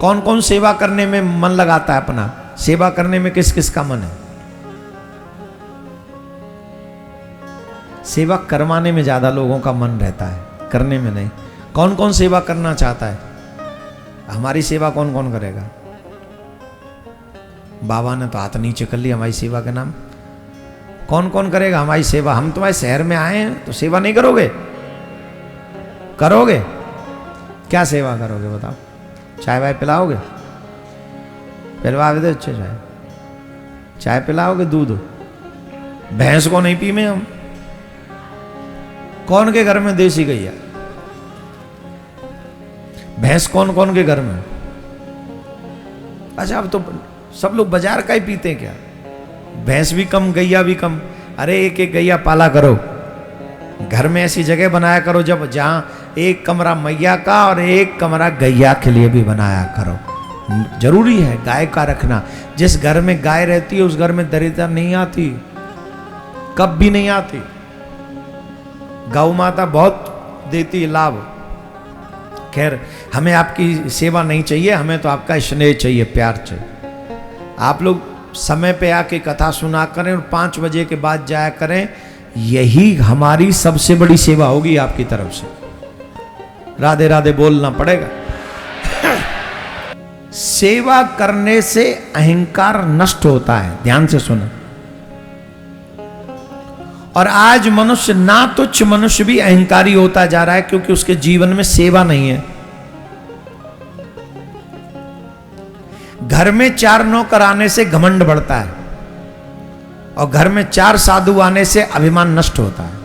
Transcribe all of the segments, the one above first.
कौन कौन सेवा करने में मन लगाता है अपना? सेवा करने में किस किस का मन है? सेवा करवाने में ज्यादा लोगों का मन रहता है, करने में नहीं। कौन कौन सेवा करना चाहता है? हमारी सेवा कौन कौन करेगा? बाबा ने तो हाथ नीचे कर लिया हमारी सेवा के नाम। कौन कौन करेगा हमारी सेवा? हम तुम्हारे शहर में आए हैं तो सेवा नहीं करोगे? करोगे? क्या सेवा करोगे बताओ? चाय वाय पिलाओगे? पिलवा दे अच्छे चाय। चाय पिलाओगे? दूध? भैंस को नहीं पी में हम। कौन के घर में देसी गैया? भैंस कौन कौन के घर में? अच्छा, अब तो सब लोग बाजार का ही पीते हैं क्या? भैंस भी कम, गैया भी कम। अरे एक एक गैया पाला करो, घर में ऐसी जगह बनाया करो जब जहां एक कमरा मैया का और एक कमरा गैया के लिए भी बनाया करो। जरूरी है गाय का रखना। जिस घर में गाय रहती है उस घर में दरिद्रता नहीं आती, कब भी नहीं आती। गौ माता बहुत देती है लाभ। खैर, हमें आपकी सेवा नहीं चाहिए, हमें तो आपका स्नेह चाहिए, प्यार चाहिए। आप लोग समय पे आके कथा सुना करें और 5 बजे के बाद जाया करें, यही हमारी सबसे बड़ी सेवा होगी आपकी तरफ से। राधे राधे बोलना पड़ेगा। सेवा करने से अहंकार नष्ट होता है, ध्यान से सुनो। और आज मनुष्य, ना तुच्छ मनुष्य भी अहंकारी होता जा रहा है, क्योंकि उसके जीवन में सेवा नहीं है। घर में 4 नौकर आने से घमंड बढ़ता है, और घर में 4 साधु आने से अभिमान नष्ट होता है।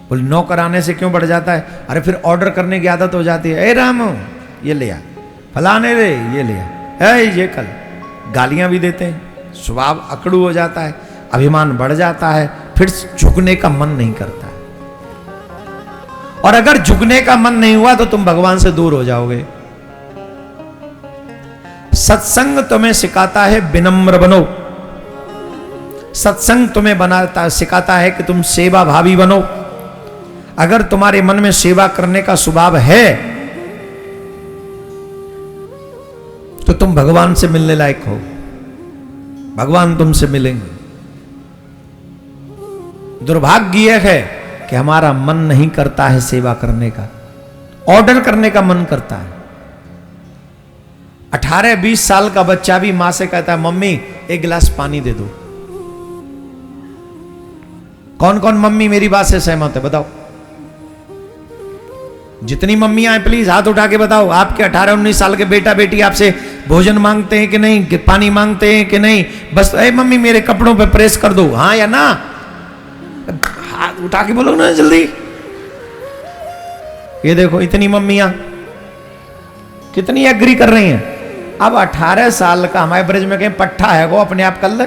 बोल, नौकर आने से क्यों बढ़ जाता है? अरे फिर ऑर्डर करने की आदत हो जाती है। ए राम, ये ले आ, फलाने रे ये ले आ, ये कल। गालियां भी देते हैं, स्वभाव अकड़ू हो जाता है, अभिमान बढ़ जाता है, फिर झुकने का मन नहीं करता है। और अगर झुकने का मन नहीं हुआ तो तुम भगवान से दूर हो जाओगे। सत्संग तुम्हें सिखाता है विनम्र बनो। सत्संग तुम्हें बनाता सिखाता है कि तुम सेवा भावी बनो। अगर तुम्हारे मन में सेवा करने का स्वभाव है तो तुम भगवान से मिलने लायक हो, भगवान तुमसे मिलेंगे। दुर्भाग्य यह है कि हमारा मन नहीं करता है सेवा करने का, ऑर्डर करने का मन करता है। 18-20 साल का बच्चा भी मां से कहता है, मम्मी 1 गिलास पानी दे दो। कौन कौन मम्मी मेरी बात से सहमत है? बताओ। जितनी मम्मियां हैं प्लीज हाथ उठा के बताओ, आपके 18-19 साल के बेटा बेटी आपसे भोजन मांगते हैं कि नहीं, कि पानी मांगते हैं कि नहीं? बस ए मम्मी मेरे कपड़ों पे प्रेस कर दो, हाँ या ना? हाथ उठा के बोलो ना जल्दी। ये देखो इतनी मम्मियां कितनी एग्री कर रही हैं। अब 18 साल का हमारे ब्रज में कहीं पट्ठा है वो अपने आप कर ले।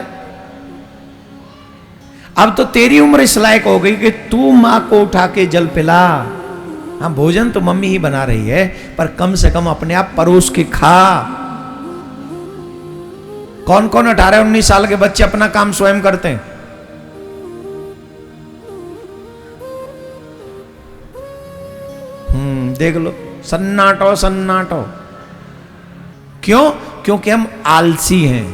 अब तो तेरी उम्र इस लायक हो गई कि तू मां को उठा के जल पिला। हाँ, भोजन तो मम्मी ही बना रही है, पर कम से कम अपने आप परोस के खा। कौन कौन 18-19 साल के बच्चे अपना काम स्वयं करते हैं? देख लो, सन्नाटो सन्नाटो। क्यों? क्योंकि हम आलसी हैं।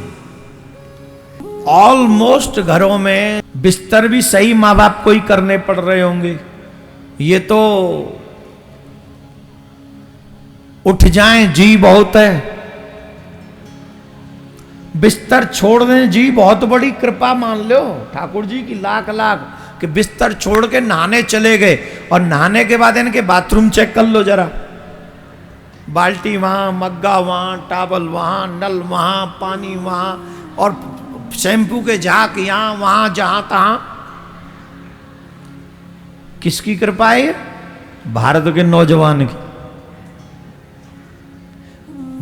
ऑलमोस्ट घरों में बिस्तर भी सही माँ बाप को ही करने पड़ रहे होंगे। ये तो उठ जाएं जी बहुत है, बिस्तर छोड़ दें जी बहुत बड़ी कृपा मान लो ठाकुर जी की, लाख लाख। कि बिस्तर छोड़ के नहाने चले गए, और नहाने के बाद इनके बाथरूम चेक कर लो जरा। बाल्टी वहां, मग्गा वहां, टावल वहां, नल वहां, पानी वहां, और शैम्पू के झाग यहां वहां जहां तहां। किसकी कृपा है? भारत के नौजवान की।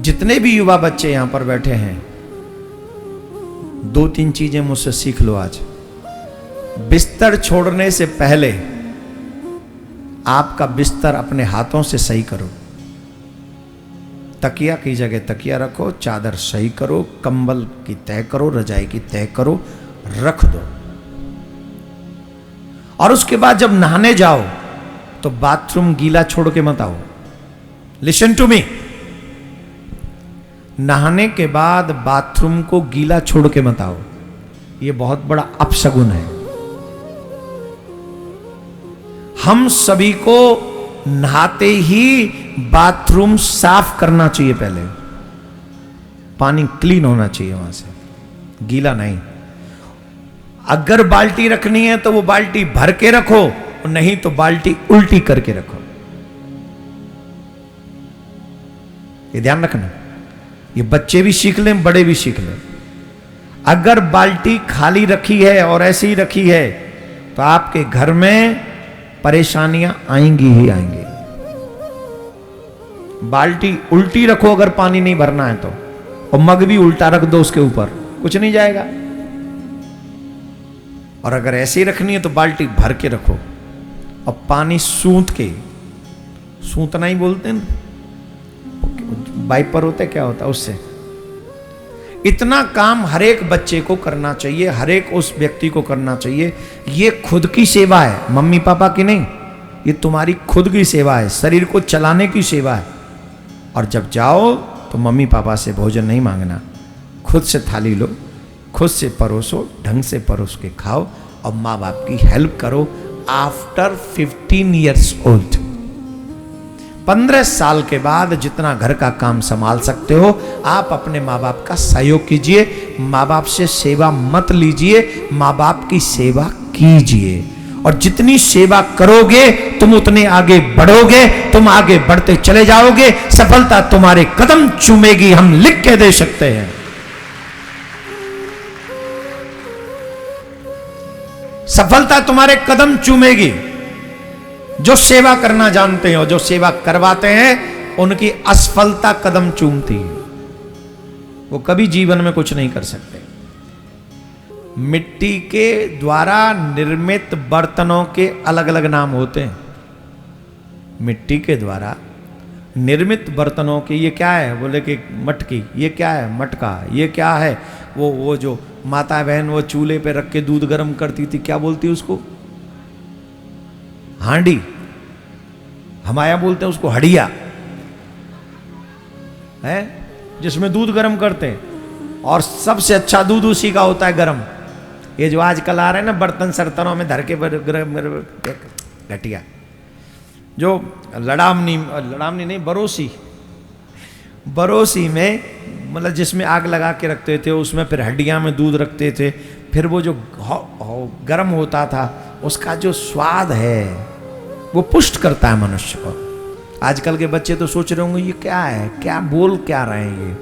जितने भी युवा बच्चे यहां पर बैठे हैं, 2-3 चीजें मुझसे सीख लो आज। बिस्तर छोड़ने से पहले आपका बिस्तर अपने हाथों से सही करो। तकिया की जगह तकिया रखो, चादर सही करो, कंबल की तय करो, रजाई की तय करो, रख दो। और उसके बाद जब नहाने जाओ तो बाथरूम गीला छोड़ के मत आओ। लिसन टू मी, नहाने के बाद बाथरूम को गीला छोड़ के मत आओ, ये बहुत बड़ा अपशगुन है। हम सभी को नहाते ही बाथरूम साफ करना चाहिए, पहले पानी क्लीन होना चाहिए वहां से, गीला नहीं। अगर बाल्टी रखनी है तो वो बाल्टी भर के रखो, और नहीं तो बाल्टी उल्टी करके रखो। ये ध्यान रखना, ये बच्चे भी सीख लें, बड़े भी सीख लें। अगर बाल्टी खाली रखी है और ऐसे ही रखी है तो आपके घर में परेशानियां आएंगी ही आएंगी। बाल्टी उल्टी रखो अगर पानी नहीं भरना है तो, और मग भी उल्टा रख दो उसके ऊपर, कुछ नहीं जाएगा। और अगर ऐसे ही रखनी है तो बाल्टी भर के रखो, और पानी सूंत के, सूंतना ही बोलते हैं, वाइपर होता है, क्या होता है उससे। इतना काम हर एक बच्चे को करना चाहिए, हर एक उस व्यक्ति को करना चाहिए। ये खुद की सेवा है, मम्मी पापा की नहीं, ये तुम्हारी खुद की सेवा है, शरीर को चलाने की सेवा है। और जब जाओ तो मम्मी पापा से भोजन नहीं मांगना, खुद से थाली लो, खुद से परोसो, ढंग से परोस के खाओ, और माँ बाप की हेल्प करो। आफ्टर 15 ईयर्स ओल्ड, 15 साल के बाद जितना घर का काम संभाल सकते हो, आप अपने माँ बाप का सहयोग कीजिए। माँ बाप से सेवा मत लीजिए, माँ बाप की सेवा कीजिए। और जितनी सेवा करोगे तुम उतने आगे बढ़ोगे, तुम आगे बढ़ते चले जाओगे, सफलता तुम्हारे कदम चूमेगी, हम लिख के दे सकते हैं। सफलता तुम्हारे कदम चूमेगी। जो सेवा करना जानते हैं और जो सेवा करवाते हैं, उनकी असफलता कदम चूमती है, वो कभी जीवन में कुछ नहीं कर सकते। मिट्टी के द्वारा निर्मित बर्तनों के अलग अलग नाम होते हैं। मिट्टी के द्वारा निर्मित बर्तनों के, ये क्या है, बोले कि मटकी, ये क्या है, मटका, ये क्या है, वो जो माता बहन वो चूल्हे पे रख के दूध गर्म करती थी, क्या बोलती है उसको, हांडी, हमारे यहां बोलते हैं उसको हड़िया, है जिसमें दूध गर्म करते हैं। और सबसे अच्छा दूध उसी का होता है गर्म। ये जो आजकल आ रहे हैं ना बर्तन सर्तनों में धर के घटिया, जो लड़ामनी नहीं, बरोसी में, मतलब जिसमें आग लगा के रखते थे, उसमें फिर हड्डियां में दूध रखते थे, फिर वो जो गर्म होता था उसका जो स्वाद है वो पुष्ट करता है मनुष्य को। आजकल के बच्चे तो सोच रहे होंगे ये क्या है, क्या बोल क्या रहे हैं ये।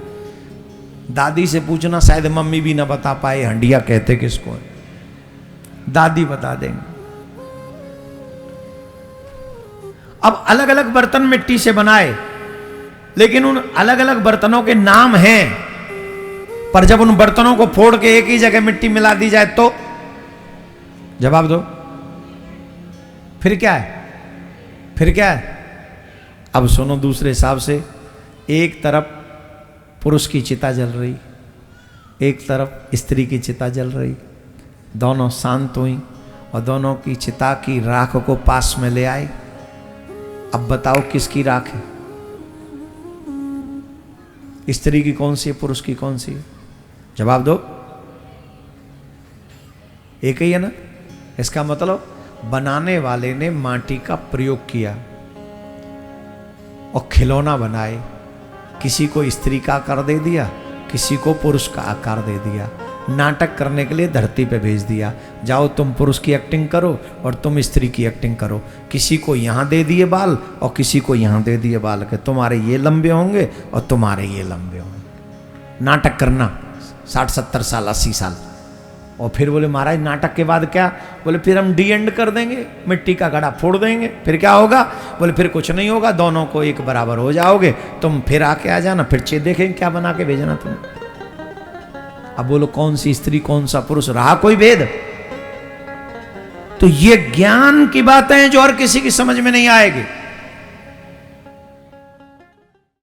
दादी से पूछना, शायद मम्मी भी ना बता पाए हंडिया कहते किसको है, दादी बता देंगे। अब अलग अलग बर्तन मिट्टी से बनाए, लेकिन उन अलग अलग बर्तनों के नाम हैं, पर जब उन बर्तनों को फोड़ के एक ही जगह मिट्टी मिला दी जाए तो जवाब दो, फिर क्या है, फिर क्या है। अब सुनो दूसरे हिसाब से, एक तरफ पुरुष की चिता जल रही, एक तरफ स्त्री की चिता जल रही, दोनों शांत हुई और दोनों की चिता की राख को पास में ले आए। अब बताओ किसकी राख है, स्त्री की कौन सी है, पुरुष की कौन सी है, जवाब दो। एक ही है ना। इसका मतलब बनाने वाले ने माटी का प्रयोग किया और खिलौना बनाए, किसी को स्त्री का आकार दे दिया, किसी को पुरुष का आकार दे दिया, नाटक करने के लिए धरती पे भेज दिया, जाओ तुम पुरुष की एक्टिंग करो और तुम स्त्री की एक्टिंग करो। किसी को यहाँ दे दिए बाल और किसी को यहाँ दे दिए बाल, के तुम्हारे ये लंबे होंगे और तुम्हारे ये लंबे होंगे। नाटक करना 60-70 साल 80 साल, और फिर बोले महाराज नाटक के बाद क्या, बोले फिर हम डी एंड कर देंगे, मिट्टी का घड़ा फोड़ देंगे, फिर क्या होगा, बोले फिर कुछ नहीं होगा, दोनों को एक बराबर हो जाओगे, तुम फिर आके आ जाना, फिर चेक देखेंगे क्या बना के भेजना तुम। अब बोलो कौन सी स्त्री कौन सा पुरुष, रहा कोई भेद। तो ये ज्ञान की बातें हैं जो हर किसी की समझ में नहीं आएगी।